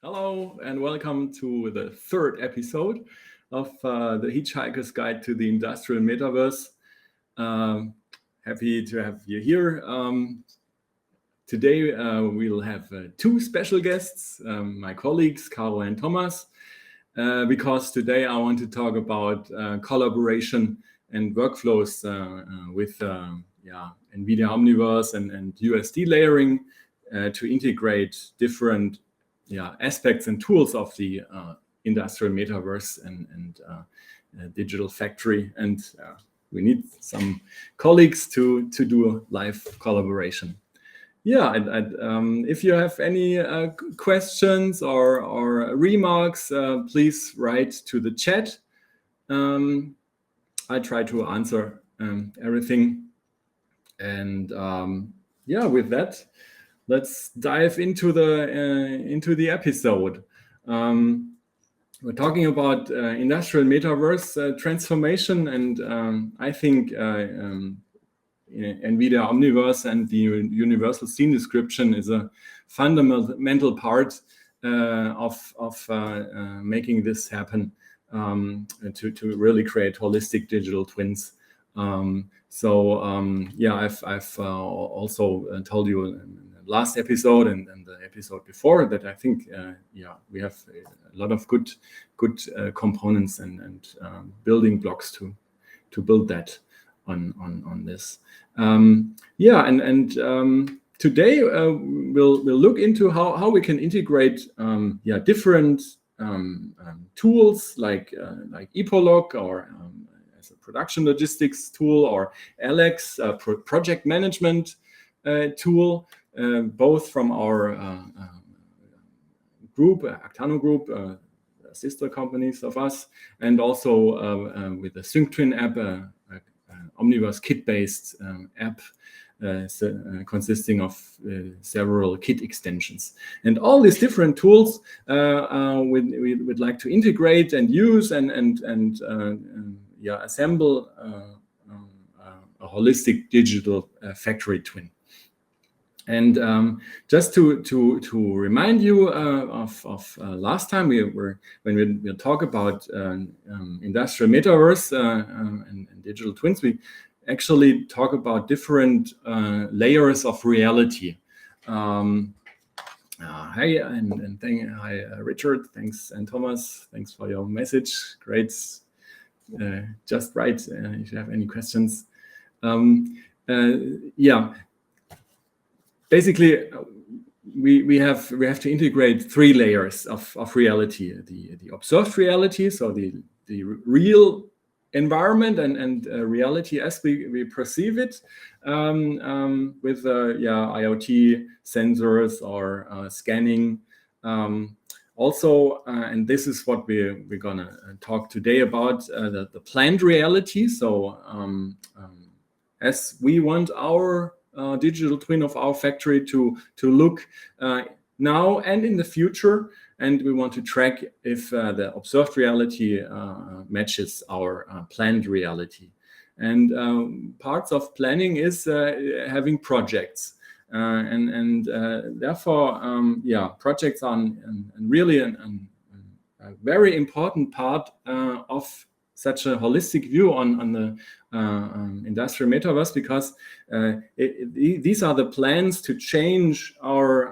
Hello and welcome to the third episode of the Hitchhiker's Guide to the Industrial Metaverse. Happy to have you here. Today we'll have two special guests, my colleagues Caro and Thomas, because today I want to talk about collaboration and workflows with NVIDIA Omniverse and USD layering to integrate different aspects and tools of the industrial metaverse and digital factory, and we need some colleagues to do live collaboration. If you have any questions or remarks, please write to the chat. I try to answer everything, and with that, let's dive into the episode. We're talking about industrial metaverse transformation, and I think NVIDIA Omniverse and the universal scene description is a fundamental part of making this happen, to really create holistic digital twins. I've also told you in the last episode and the episode before that I think we have a lot of good components and building blocks to build that on this. Today we'll look into how we can integrate different tools like ipolog or as a production logistics tool, or Alex, a project management tool, both from our group, Actano Group, sister companies of us, and also with the SyncTwin app, Omniverse kit-based app consisting of several kit extensions. And all these different tools we'd like to integrate and use and assemble a holistic digital factory twin. And just to remind you of last time when we talk about industrial metaverse and digital twins, we actually talk about different layers of reality. Hi, Richard. Thanks, and Thomas. Thanks for your message. Great. Just write if you have any questions. Basically, we have to integrate three layers of reality: the observed reality, so the real environment and reality as we perceive it, with IoT sensors or scanning. Also, and this is what we're gonna talk today about, the planned reality. So as we want our digital twin of our factory to look now and in the future, and we want to track if the observed reality matches our planned reality. And parts of planning is having projects. Therefore, projects are really a very important part of such a holistic view on the industrial metaverse, because these are the plans to change our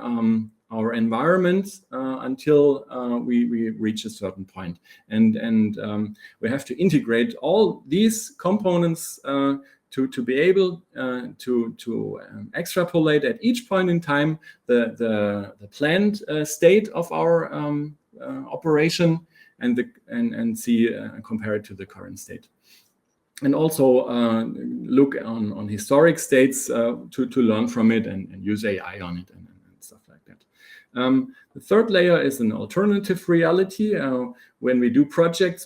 environment until we reach a certain point. And we have to integrate all these components to be able to extrapolate at each point in time the planned state of our operation and see compare it to the current state, and also look on historic states to learn from it and use AI on it and stuff like that. The third layer is an alternative reality. When we do project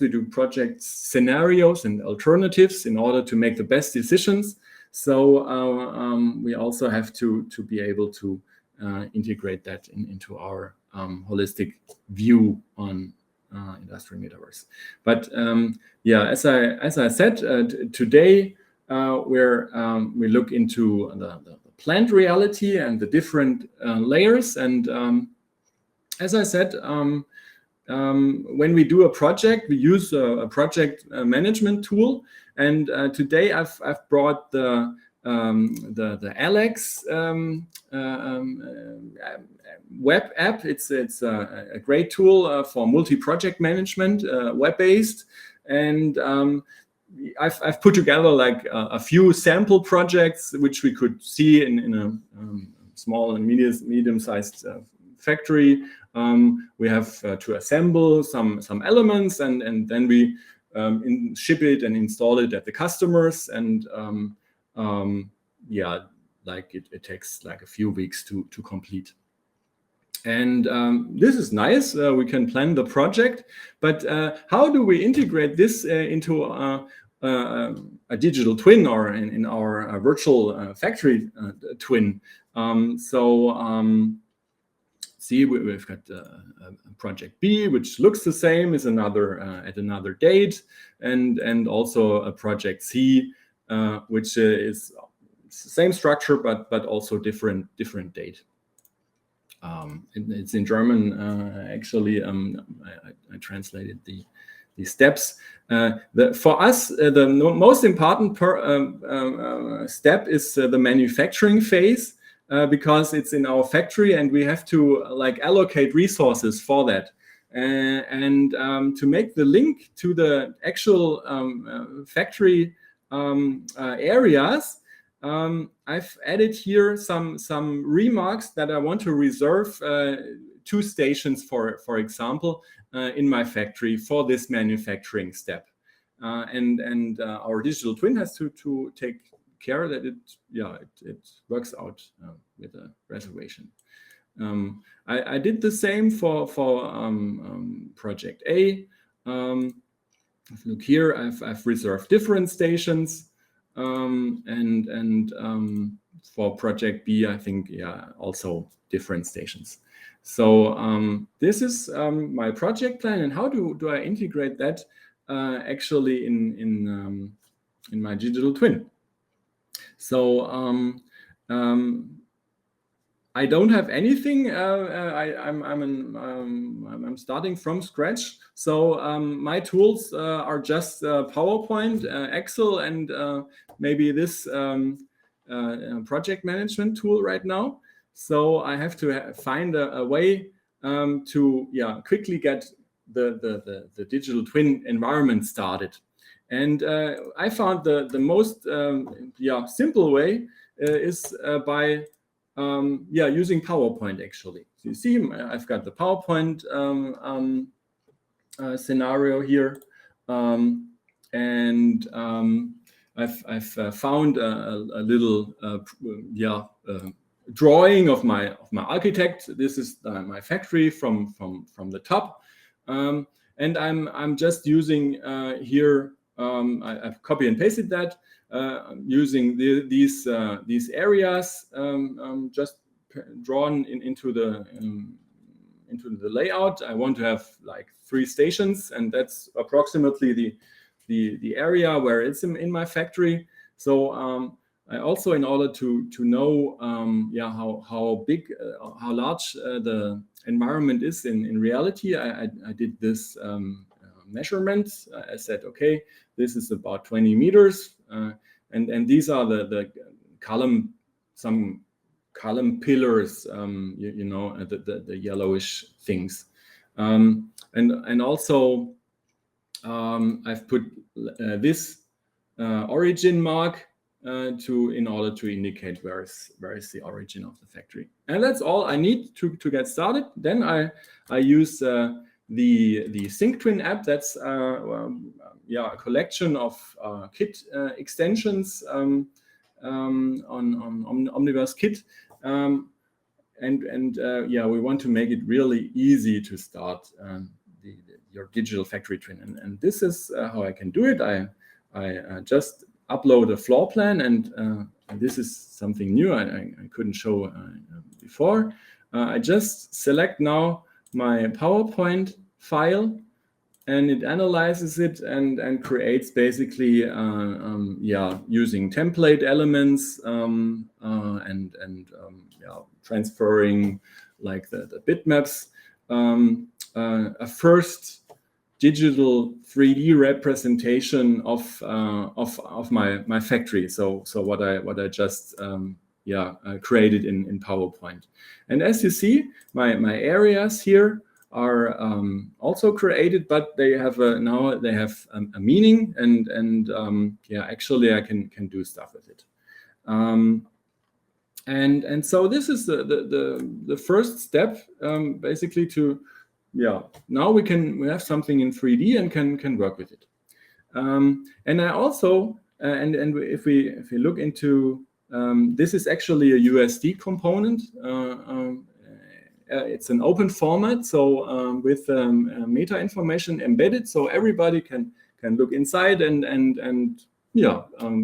scenarios and alternatives in order to make the best decisions. So we also have to be able to integrate that into our holistic view on industrial metaverse. But as I said, today we look into the planned reality and the different layers, and as I said, when we do a project, we use a project management tool. And today I've brought the Alex web app. It's a great tool for multi-project management, web-based, and I've put together like a few sample projects which we could see in a small and medium-sized factory. We have to assemble some elements, and then we ship it and install it at the customers, and yeah, like it takes like a few weeks to complete. And this is nice. We can plan the project, but how do we integrate this into a digital twin, or in our virtual factory twin? See, we've got project B, which looks the same, is another at another date, and also a project C, which is the same structure but also different date. It's in German, actually. I translated the steps. For us, the most important step is the manufacturing phase, because it's in our factory and we have to like allocate resources for that. And to make the link to the actual factory areas, I've added here some remarks that I want to reserve 2 stations, for example, in my factory for this manufacturing step. And our digital twin has to take care that it works out with a reservation. I did the same for project A. Look here, I've reserved different stations. And for project B, I think, also different stations. So this is my project plan, and how do I integrate that actually in my digital twin? So I don't have anything. I'm starting from scratch. So my tools are just PowerPoint, Excel, and maybe this project management tool right now. So I have to find a way to quickly get the digital twin environment started. And I found the most simple way is by using PowerPoint, actually. So you see, I've got the PowerPoint scenario here, and I've found a little drawing of my architect. This is my factory from the top, and I'm just using here. I've copy and pasted that. Using these areas just drawn into the layout. I want to have like 3 stations, and that's approximately the area where it's in my factory. So I also, in order to know how big, how large the environment is in reality, I did this measurement. I said, okay, this is about 20 meters. And these are the some column pillars, the yellowish things. And also I've put this origin mark in order to indicate where is the origin of the factory. And that's all I need to get started. Then I use the Sync Twin app. That's a collection of kit extensions on Omniverse Kit, and we want to make it really easy to start your digital factory twin. And this is how I can do it. I just upload a floor plan, and this is something new I couldn't show before. I just select now my PowerPoint file, and it analyzes it and creates basically using template elements and transferring like the bitmaps a first digital 3D representation of my factory. So what I just created in PowerPoint. And as you see, my areas here are also created, but they have now they have a meaning, and actually I can do stuff with it. And so this is the first step, basically, to now we have something in 3D and can work with it. And I also and if we look into this is actually a USD component. It's an open format, so with meta information embedded, so everybody can look inside and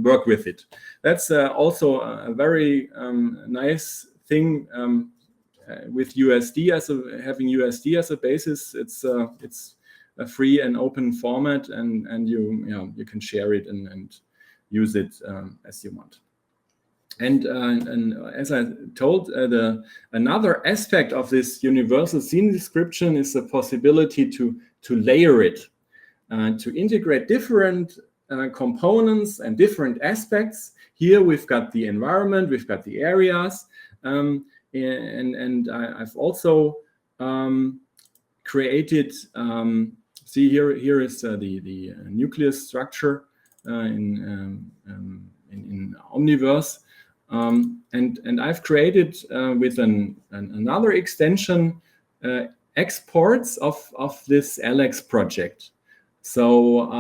work with it. That's also a very nice thing with USD having USD as a basis. It's a free and open format, and you can share it and use it as you want. And as I told, another aspect of this universal scene description is the possibility to layer it, to integrate different components and different aspects. Here we've got the environment, we've got the areas, and I've also created. See here is the nucleus structure in Omniverse. And I've created with another extension exports of this Alex project. So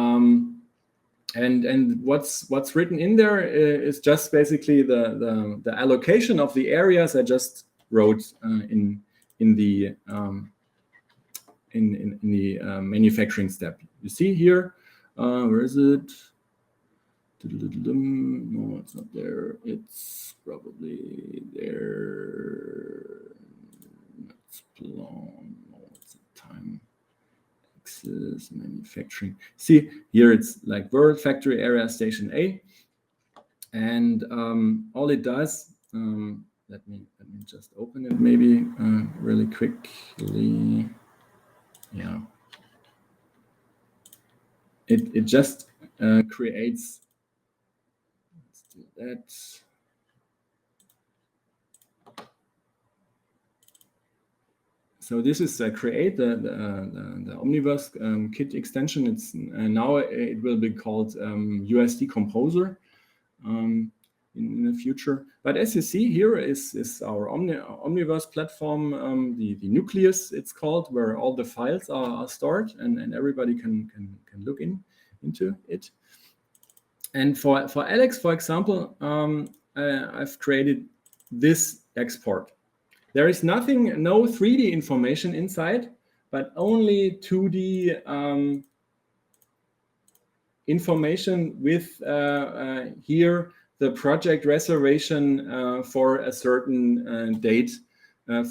and what's written in there is just basically the allocation of the areas I just wrote in the manufacturing step. You see here, where is it? No, it's not there. It's probably there. It's long. No, it's a time axis manufacturing. See here, it's like world factory area station A, and all it does. Let me just open it maybe really quickly. Yeah. It just creates. That so this is create the Omniverse kit extension. It's now it will be called USD Composer in the future. But as you see here is our Omniverse platform, the nucleus it's called, where all the files are stored and everybody can look into it. And for Alex, for example, I've created this export. There is no 3D information inside, but only 2D information with here the project reservation for a certain date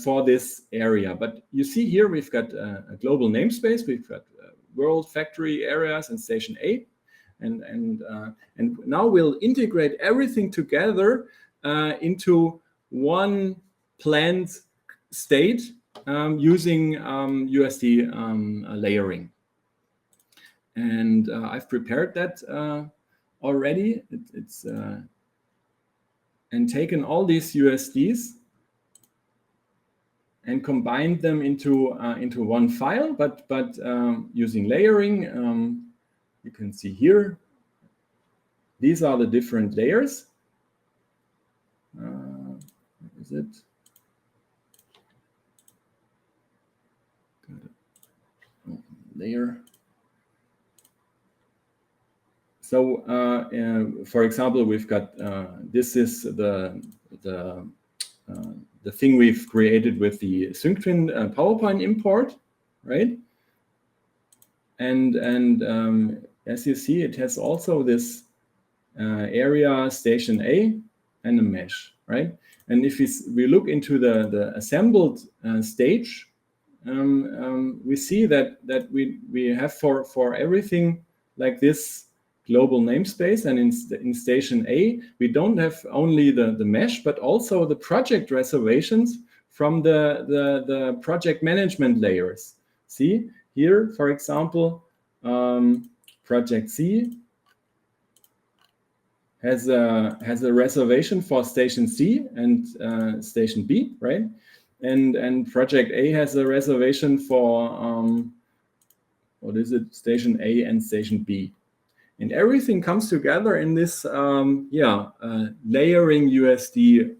for this area. But you see here we've got a global namespace, we've got world factory areas and station A. And now we'll integrate everything together into one planned state using USD layering. And I've prepared that already. It's and taken all these USDs and combined them into one file, but using layering. You can see here, these are the different layers. Where is it? Layer. So, for example, we've got this is the thing we've created with the SyncTwin PowerPoint import, right? And as you see, it has also this area station A and a mesh, right? And if we look into the assembled stage, we see that we have for everything like this global namespace, and in station A we don't have only the mesh but also the project reservations from the project management layers. See here, for example, project C has a reservation for station C and station B, right? And project A has a reservation for what is it? Station A and station B. And everything comes together in this layering USD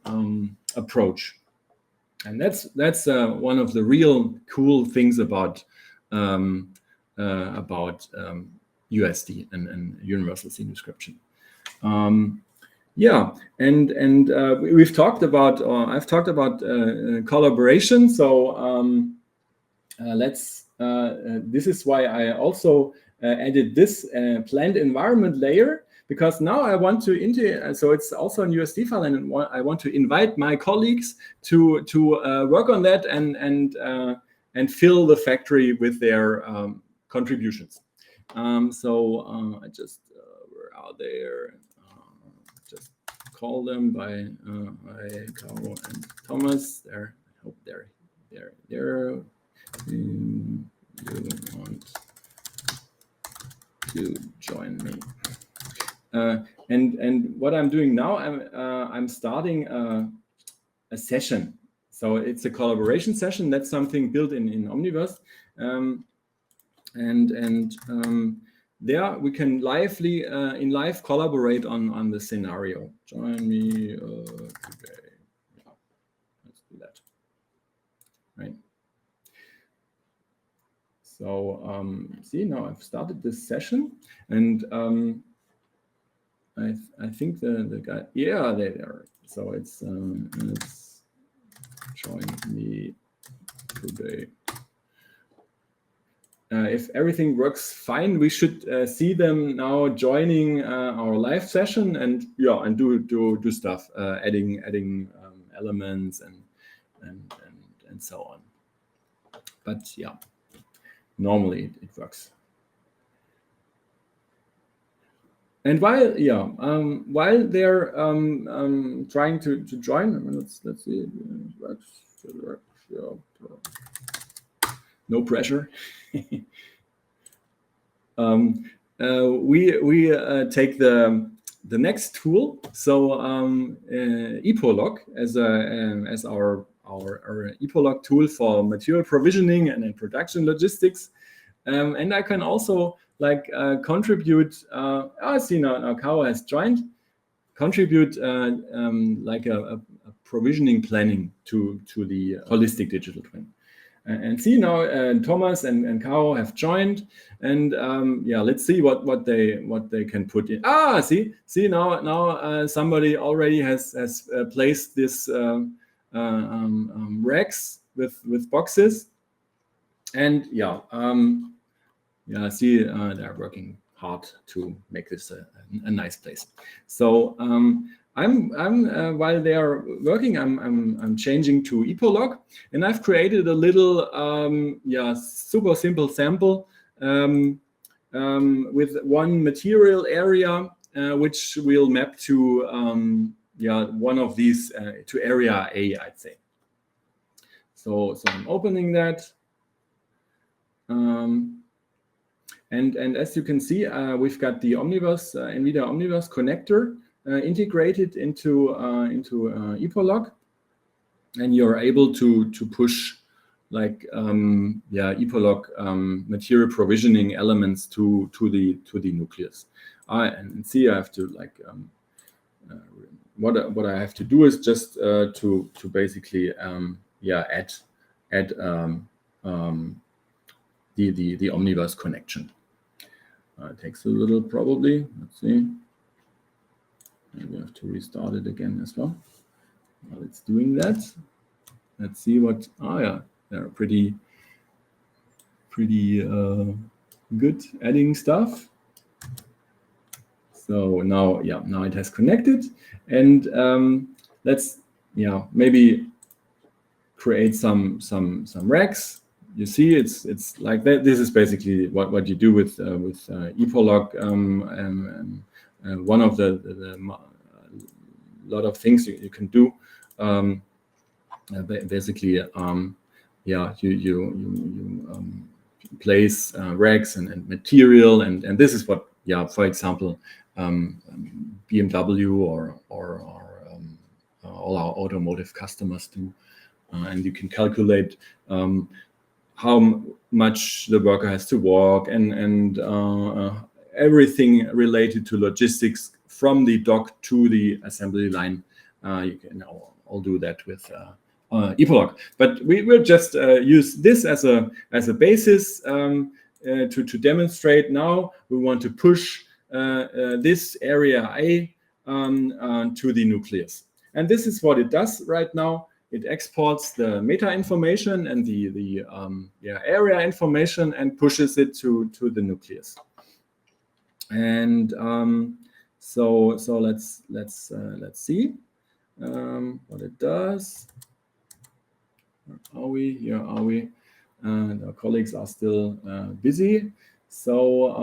approach. And that's one of the real cool things about USD and universal scene description. We've talked about, I've talked about collaboration. So this is why I also added this planned environment layer, because now I want to so it's also an USD file, and I want to invite my colleagues to work on that and fill the factory with their contributions. So I just where are they? Just call them by Caro and Thomas. There, I hope they're there. You want to join me? And what I'm doing now, I'm starting a session. So it's a collaboration session. That's something built in Omniverse, there we can in live collaborate on the scenario. Join me today. Yeah, let's do that. Right. So see, now I've started this session, and I think the guy, yeah, they are. So it's join me today. If everything works fine, we should see them now joining our live session and do stuff, adding elements and so on. But yeah, normally it works. And while they're trying to join, let's see, it works. No pressure. We take the next tool, so ipolog as our ipolog tool for material provisioning and production logistics, and I can also contribute. See now Caro has joined. Contribute like a provisioning planning to the holistic digital twin. And see now Thomas and Caro have joined, and let's see what they can put in. See now somebody already has placed this racks with boxes, and see they're working hard to make this a nice place. So I'm while they are working, I'm changing to ipolog, and I've created a little super simple sample with one material area which will map to one of these to area A, I'd say. So I'm opening that, and as you can see, we've got the Omniverse NVIDIA Omniverse connector integrated into ipolog, and you're able to push ipolog material provisioning elements to the nucleus. And see, I have to what I have to do is just to basically add the Omniverse connection. It takes a little probably. Let's see. Maybe I have to restart it again as well. While it's doing that, let's see what. They're pretty good adding stuff. So now it has connected, and let's maybe create some racks. You see, it's like that. This is basically what you do with ipolog. One of the lot of things you can do. basically, you place racks and material, and this is what, for example, BMW or all our automotive customers do, and you can calculate how much the worker has to walk and everything related to logistics from the dock to the assembly line. You can all do that with ipolog. But we will just use this as a basis to demonstrate. Now we want to push this area A to the nucleus, and this is what it does right now. It exports the meta information and the area information and pushes it to the nucleus. And so let's see what it does. Where are we? Here are we? Our colleagues are still busy. So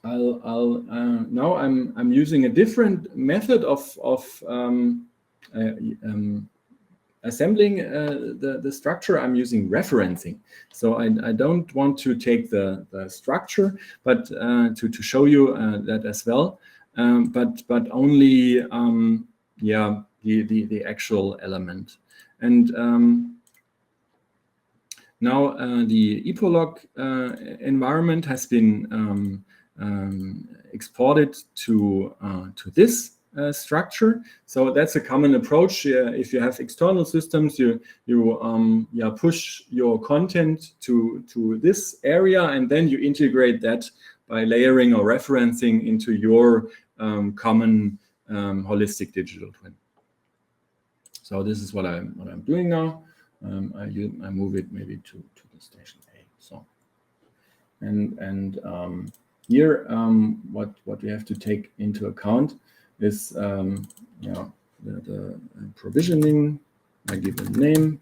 now I'm using a different method of assembling the structure. I'm using referencing. So I don't want to take the structure, but to show you that as well. But only the actual element. And now the ipolog environment has been exported to this structure. So that's a common approach. If you have external systems, you push your content to this area, and then you integrate that by layering or referencing into your common holistic digital twin. So this is what I'm doing now. I move it maybe to the station A. So and here what we have to take into account is the provisioning. I give a name.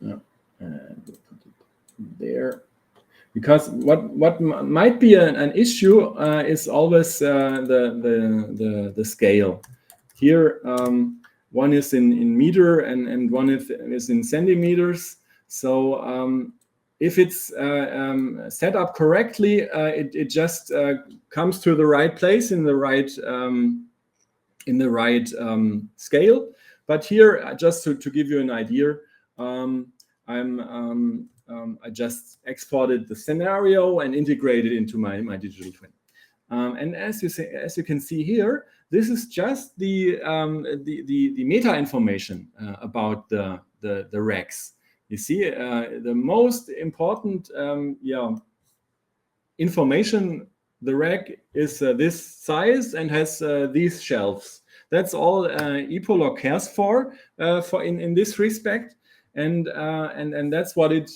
And we'll put it there. Because what might be an issue is always the scale. Here, one is in meter and one is in centimeters. So if it's set up correctly, it just comes to the right place in the right scale. But here, just to give you an idea, I just exported the scenario and integrated into my digital twin. And as you can see here, this is just the meta information about the racks. You see, the most important information: the rack is this size and has these shelves. That's all ipolog cares for in this respect, and that's what it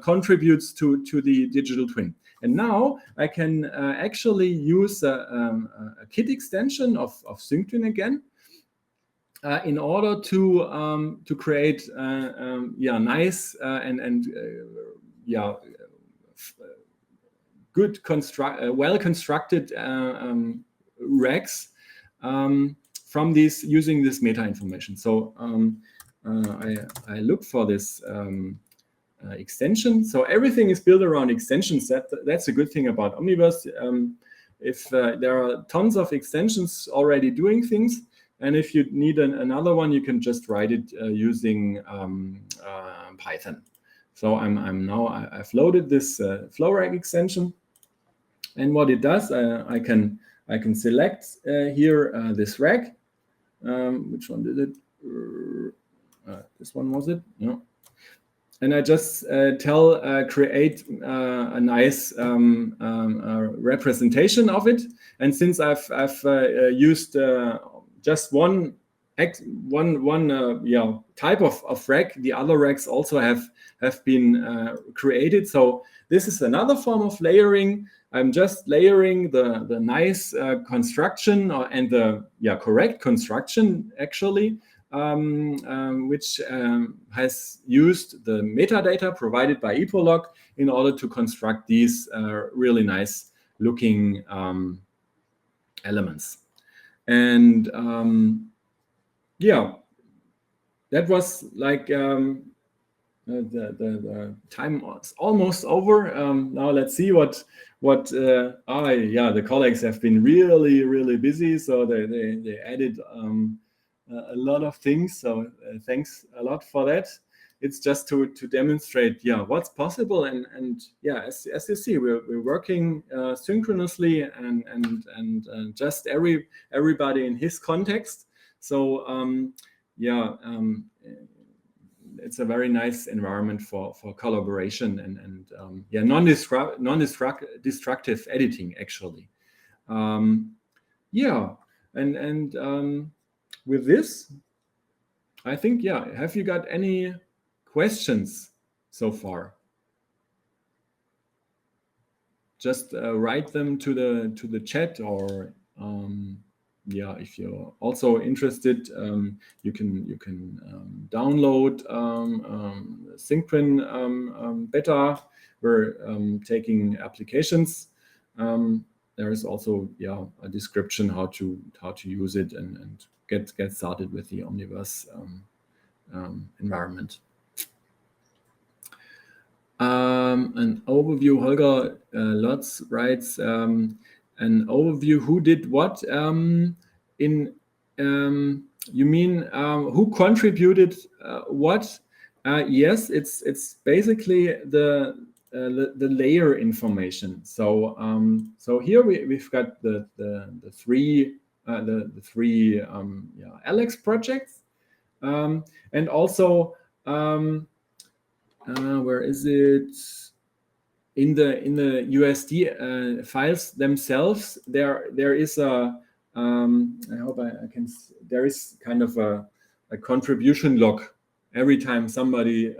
contributes to the digital twin. And now I can actually use a kit extension of SyncTwin again in order to create nice and good well constructed racks from these using this meta information. So I look for this extension. So everything is built around extensions. That's a good thing about Omniverse. If there are tons of extensions already doing things, and if you need another one, you can just write it using Python. So I've loaded this flow rack extension, and what it does, I can select here this rack. Which one did it? This one was it? No. And I just create a nice representation of it. And since I've used just one type of rack, the other racks also have been created. So this is another form of layering. I'm just layering the nice construction and the correct construction actually. Which has used the metadata provided by ipolog in order to construct these really nice looking elements. And yeah, that was like the time was almost over. Now let's see what the colleagues have been really busy, so they added a lot of things. So thanks a lot for that. It's just to demonstrate what's possible, and as you see, we're working synchronously and just everybody in his context. So it's a very nice environment for collaboration and non-destructive editing, actually. With this, I think, have you got any questions so far? Just write them to the chat, or if you're also interested, you can download Synchron beta. We're taking applications. There is also a description how to use it and get started with the Omniverse environment. An overview, Holger Lotz writes, an overview, who did what? You mean who contributed what? Yes, it's basically the layer information. So here we've got the three Alex projects, and also where is it? In the USD files themselves, there is a I hope I can. There is kind of a contribution log. Every time somebody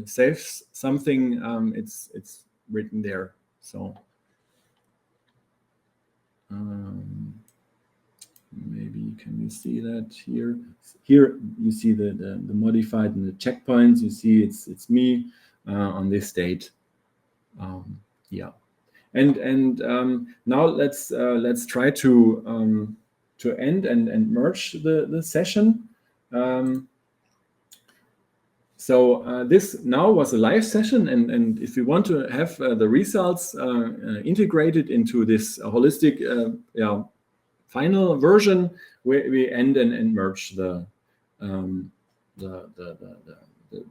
saves something, it's written there. So maybe can you see that here? Here you see the modified and the checkpoints. You see it's me on this date. And now let's try to end and merge the session. So this now was a live session, and if you want to have the results integrated into this holistic final version, we end and merge the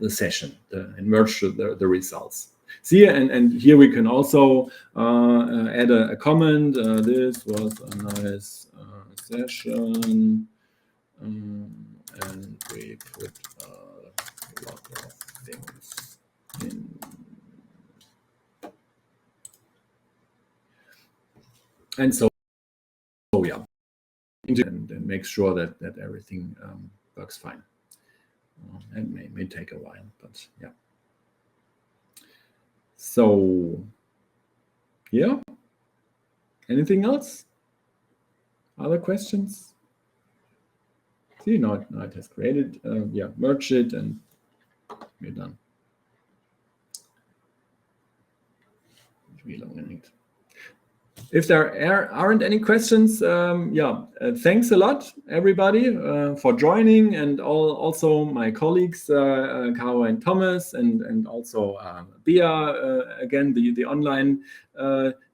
session and merge the results. See, and here we can also add a comment. This was a nice session, and we put a lot of things in. And so yeah, and make sure that everything works fine. It may take a while, but yeah. So, yeah. Anything else? Other questions? See, now it has created. Merge it, and we're done. If there aren't any questions, thanks a lot, everybody, for joining, and also my colleagues, Caro and Thomas, and also Bea, again, the online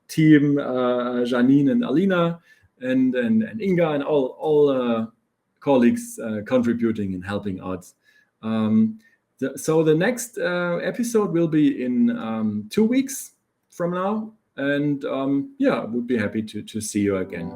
team, Janine and Alina, and Inga, and all colleagues contributing and helping out. So the next episode will be in 2 weeks from now. And would be happy to see you again.